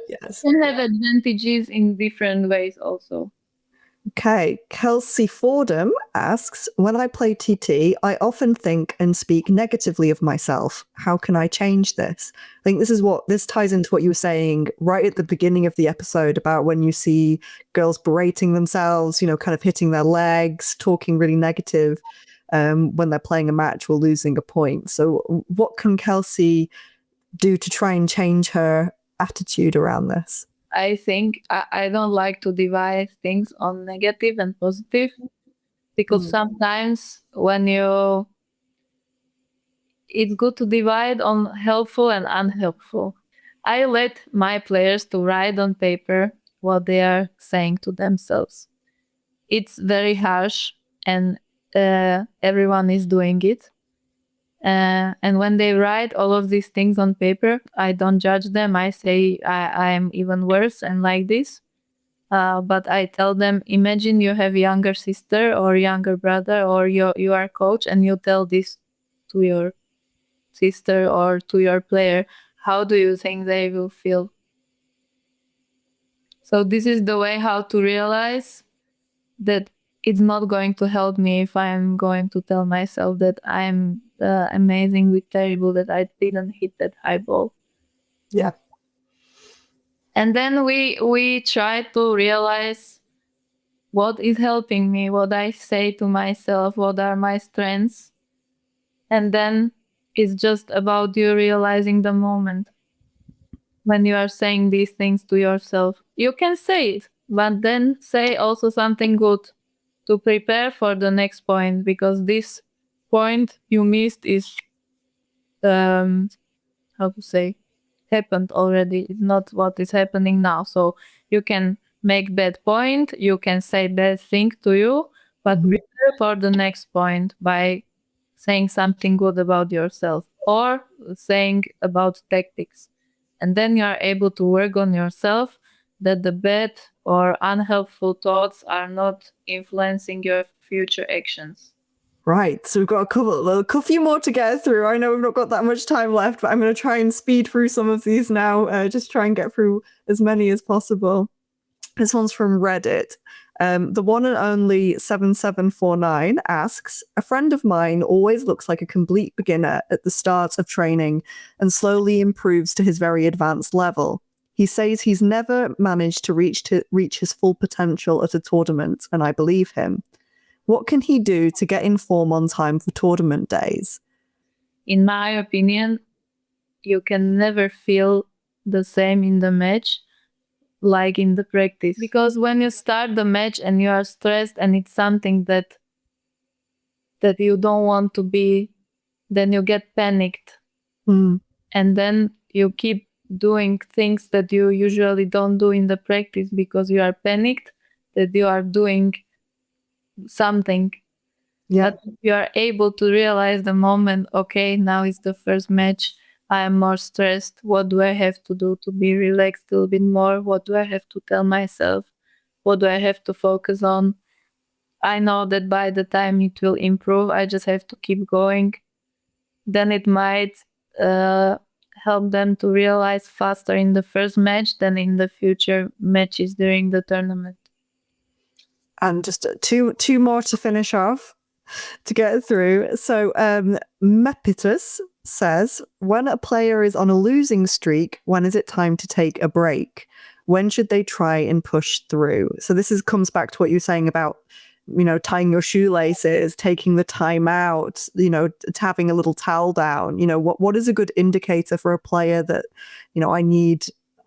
Yes. Can have advantages in different ways also. Okay, Kelsey Fordham asks, when I play TT, I often think and speak negatively of myself. How can I change this? I think this ties into what you were saying right at the beginning of the episode about when you see girls berating themselves, kind of hitting their legs, talking really negative when they're playing a match or losing a point. So what can Kelsey do to try and change her attitude around this? I think I don't like to divide things on negative and positive, because sometimes it's good to divide on helpful and unhelpful. I let my players to write on paper what they are saying to themselves. It's very harsh, and everyone is doing it. And when they write all of these things on paper, I don't judge them. I say I am even worse and like this. But I tell them, imagine you have a younger sister or younger brother, or you are coach and you tell this to your sister or to your player, how do you think they will feel? So this is the way how to realize that it's not going to help me if I'm going to tell myself that I'm amazingly terrible, that I didn't hit that high ball. Yeah. And then we try to realize what is helping me, what I say to myself, what are my strengths. And then it's just about you realizing the moment when you are saying these things to yourself. You can say it, but then say also something good to prepare for the next point, because this point you missed is how to say, happened already. It's not what is happening now. So you can make bad point, you can say bad thing to you, but prepare for the next point by saying something good about yourself or saying about tactics. And then you are able to work on yourself, that the bad or unhelpful thoughts are not influencing your future actions. Right, so we've got a few more to get through. I know we've not got that much time left, but I'm going to try and speed through some of these now, just try and get through as many as possible. This one's from Reddit. The one and only 7749 asks, a friend of mine always looks like a complete beginner at the start of training and slowly improves to his very advanced level. He says he's never managed to reach his full potential at a tournament, and I believe him. What can he do to get in form on time for tournament days? In my opinion, you can never feel the same in the match like in the practice. Because when you start the match and you are stressed and it's something that you don't want to be, then you get panicked. And then you keep doing things that you usually don't do in the practice because you are panicked that you are doing something. But you are able to realize the moment, okay, now is the first match, I am more stressed, what do I have to do to be relaxed a little bit more, what do I have to tell myself, what do I have to focus on? I know that by the time it will improve, I just have to keep going. Then it might help them to realize faster in the first match than in the future matches during the tournament. And just two more to finish off to get through. So Mepitus says, when a player is on a losing streak, when is it time to take a break? When should they try and push through? So this comes back to what you're saying about, tying your shoelaces, taking the time out, having a little towel down. What is a good indicator for a player that,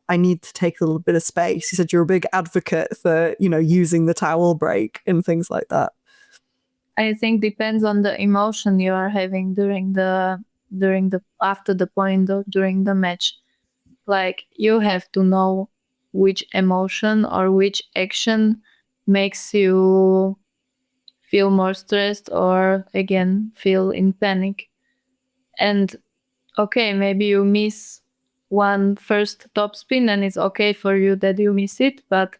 I need to take a little bit of space? You said you're a big advocate for, using the towel break and things like that. I think depends on the emotion you are having during the after the point or during the match. Like, you have to know which emotion or which action makes you feel more stressed or again feel in panic. And okay, maybe you miss one first top spin and it's okay for you that you miss it, but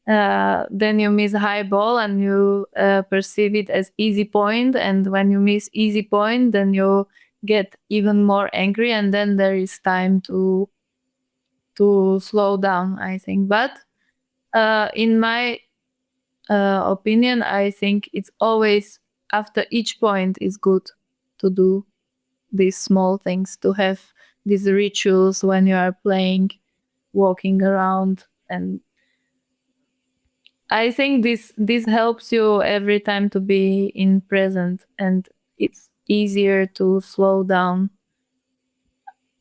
then you miss a high ball and you perceive it as easy point, and when you miss easy point then you get even more angry, and then there is time to slow down, I think. But in my opinion, I think it's always after each point is good to do these small things, to have these rituals when you are playing, walking around. And I think this helps you every time to be in present, and it's easier to slow down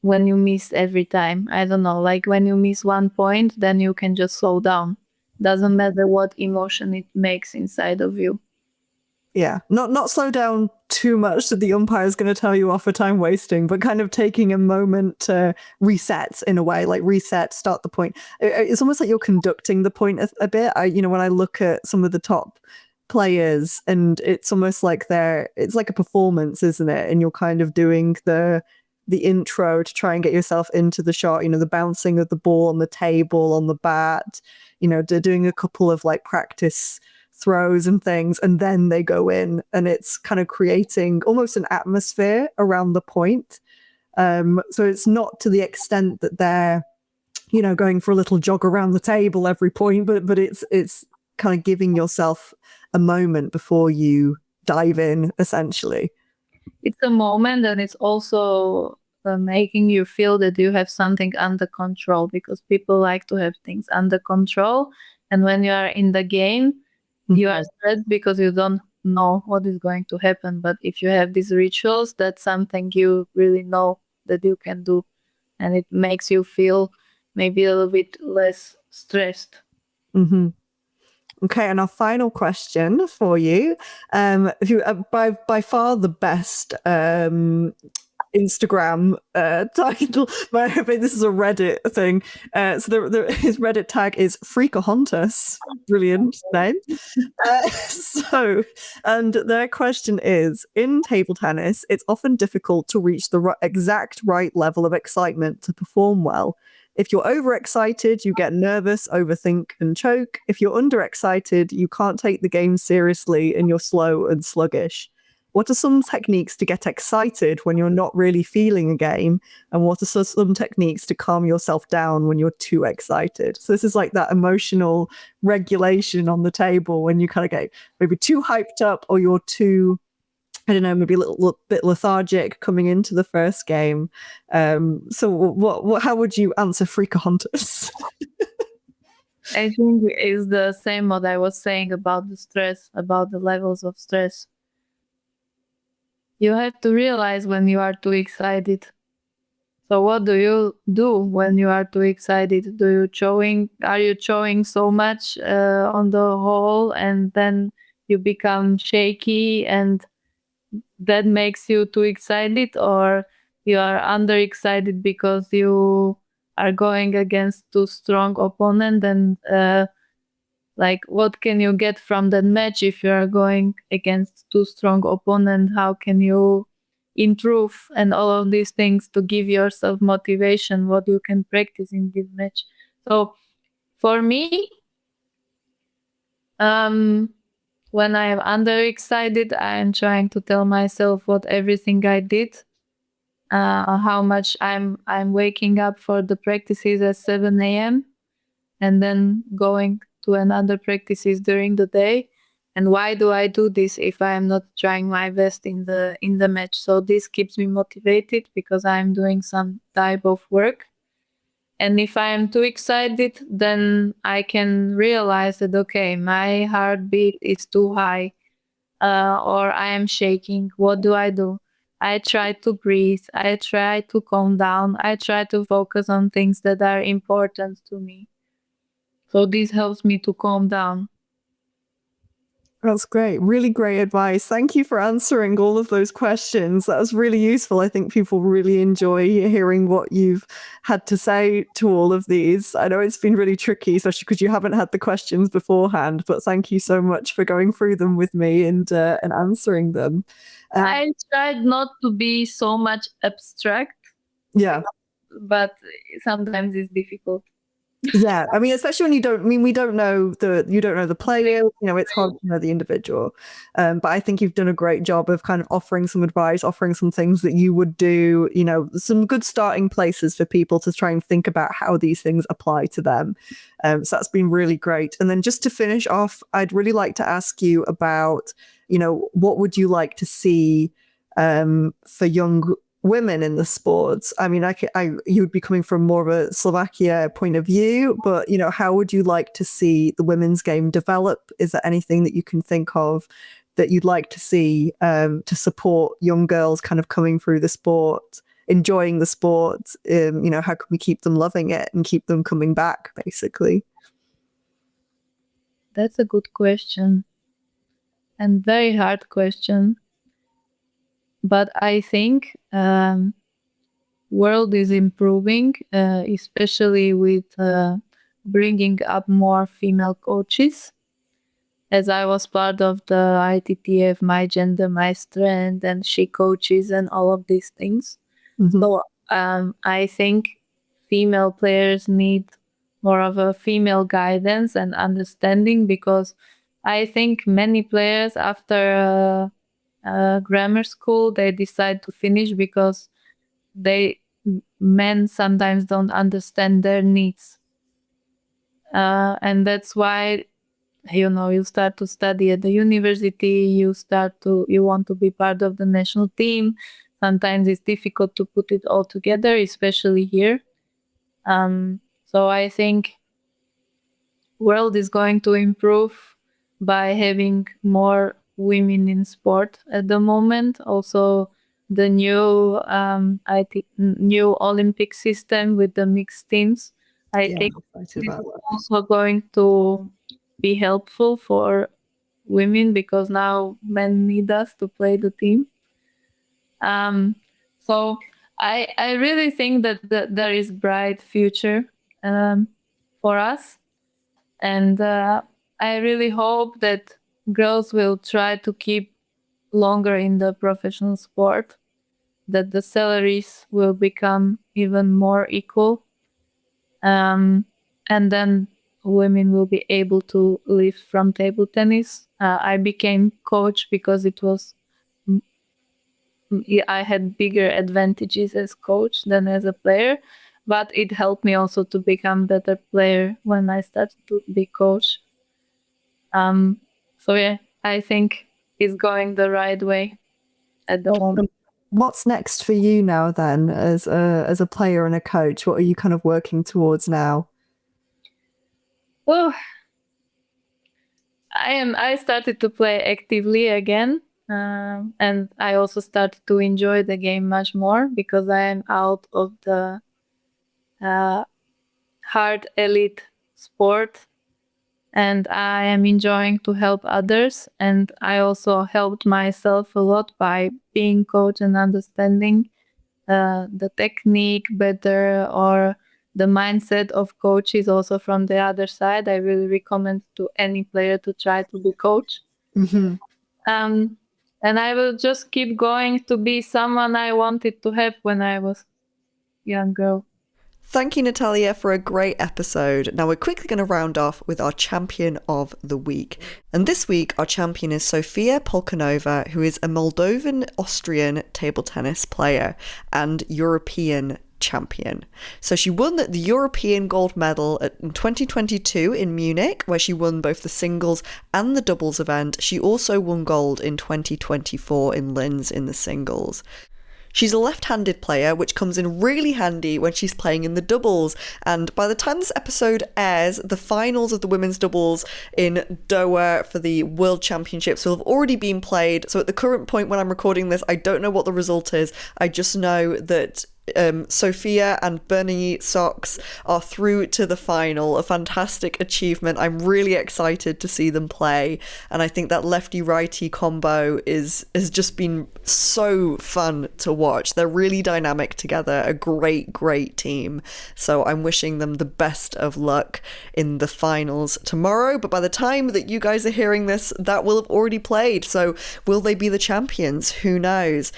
when you miss every time. I don't know, like when you miss one point, then you can just slow down. Doesn't matter what emotion it makes inside of you. Yeah, not slow down too much that the umpire is going to tell you off for time wasting, but kind of taking a moment to reset in a way, like reset, start the point. It's almost like you're conducting the point a bit. When I look at some of the top players, and it's almost like it's like a performance, isn't it? And you're kind of doing the intro to try and get yourself into the shot, the bouncing of the ball on the table, on the bat, they're doing a couple of like practice throws and things, and then they go in, and it's kind of creating almost an atmosphere around the point. So it's not to the extent that they're, going for a little jog around the table every point, but it's kind of giving yourself a moment before you dive in, essentially. It's a moment, and it's also making you feel that you have something under control, because people like to have things under control. And when you are in the game, you are stressed because you don't know what is going to happen. But if you have these rituals, that's something you really know that you can do, and it makes you feel maybe a little bit less stressed. Mm-hmm. Okay, and our final question for you, if you by far the best Instagram title, but I think this is a Reddit thing. So his Reddit tag is Freakahontas. Brilliant name. And their question is: in table tennis, it's often difficult to reach the exact right level of excitement to perform well. If you're overexcited, you get nervous, overthink, and choke. If you're underexcited, you can't take the game seriously and you're slow and sluggish. What are some techniques to get excited when you're not really feeling a game? And what are some techniques to calm yourself down when you're too excited? So this is like that emotional regulation on the table when you kind of get maybe too hyped up, or you're too, I don't know, maybe a little bit lethargic coming into the first game. So how would you answer Freakahontas? I think it's the same what I was saying about the stress, about the levels of stress. You have to realize when you are too excited. So what do you do when you are too excited? Are you showing so much on the whole, and then you become shaky and that makes you too excited, or you are underexcited because you are going against too strong opponent? And like, what can you get from that match if you are going against too strong opponent? How can you improve, and all of these things to give yourself motivation, what you can practice in this match? So for me, when I am underexcited, I am trying to tell myself what everything I did, how much I'm waking up for the practices at 7 a.m. and then going to another practices during the day. And why do I do this if I am not trying my best in the match? So this keeps me motivated because I'm doing some type of work. And if I am too excited, then I can realize that, okay, my heartbeat is too high, or I am shaking. What do? I try to breathe. I try to calm down. I try to focus on things that are important to me. So this helps me to calm down. That's great. Really great advice. Thank you for answering all of those questions. That was really useful. I think people really enjoy hearing what you've had to say to all of these. I know it's been really tricky, especially because you haven't had the questions beforehand, but thank you so much for going through them with me and answering them. I tried not to be so much abstract. Yeah. But sometimes it's difficult. Yeah, I mean, especially when you don't know the player, it's hard to know the individual. But I think you've done a great job of kind of offering some advice, offering some things that you would do, some good starting places for people to try and think about how these things apply to them. So that's been really great. And then just to finish off, I'd really like to ask you about, what would you like to see for young women in the sports? I mean, you would be coming from more of a Slovakia point of view, but how would you like to see the women's game develop? Is there anything that you can think of that you'd like to see to support young girls kind of coming through the sport, enjoying the sport? How can we keep them loving it and keep them coming back, basically? That's a good question, and very hard question. But I think world is improving, especially with bringing up more female coaches. As I was part of the ITTF, My Gender, My Strength, and She Coaches, and all of these things. Mm-hmm. So I think female players need more of a female guidance and understanding, because I think many players after grammar school, they decide to finish because men sometimes don't understand their needs. And that's why, you start to study at the university, you want to be part of the national team. Sometimes it's difficult to put it all together, especially here. So I think world is going to improve by having more women in sport at the moment. Also, the new new Olympic system with the mixed teams, I think this is also going to be helpful for women because now men need us to play the team. So I really think that there is bright future for us, and I really hope that girls will try to keep longer in the professional sport, that the salaries will become even more equal, and then women will be able to live from table tennis. I became coach because I had bigger advantages as coach than as a player, but it helped me also to become better player when I started to be coach. So yeah, I think it's going the right way at the moment. What's next for you now then, as a player and a coach? What are you kind of working towards now? Well, I started to play actively again, and I also started to enjoy the game much more because I am out of the hard elite sport, and I am enjoying to help others. And I also helped myself a lot by being coach and understanding the technique better, or the mindset of coaches also from the other side. I really recommend to any player to try to be coach. Mm-hmm. And I will just keep going to be someone I wanted to have when I was young girl. Thank you, Natália, for a great episode. Now we're quickly going to round off with our champion of the week. And this week, our champion is Sofia Polkanova, who is a Moldovan-Austrian table tennis player and European champion. So she won the European gold medal in 2022 in Munich, where she won both the singles and the doubles event. She also won gold in 2024 in Linz in the singles. She's a left-handed player, which comes in really handy when she's playing in the doubles. And by the time this episode airs, the finals of the women's doubles in Doha for the World Championships will have already been played. So at the current point when I'm recording this, I don't know what the result is. I just know that Sofia and Bernie Sox are through to the final. A fantastic achievement. I'm really excited to see them play, and I think that lefty-righty combo has just been so fun to watch. They're really dynamic together, a great team. So I'm wishing them the best of luck in the finals tomorrow, but by the time that you guys are hearing this, that will have already played. So will they be the champions? Who knows?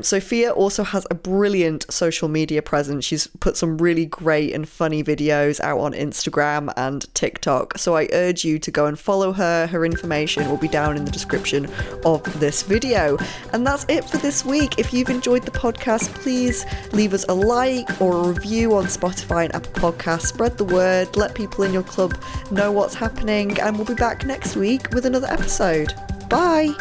Sofia also has a brilliant social media presence. She's put some really great and funny videos out on Instagram and TikTok, so I urge you to go and follow her. Her information will be down in the description of this video. And that's it for this week. If you've enjoyed the podcast, please leave us a like or a review on Spotify and Apple Podcasts. Spread the word, let people in your club know what's happening, and we'll be back next week with another episode. Bye!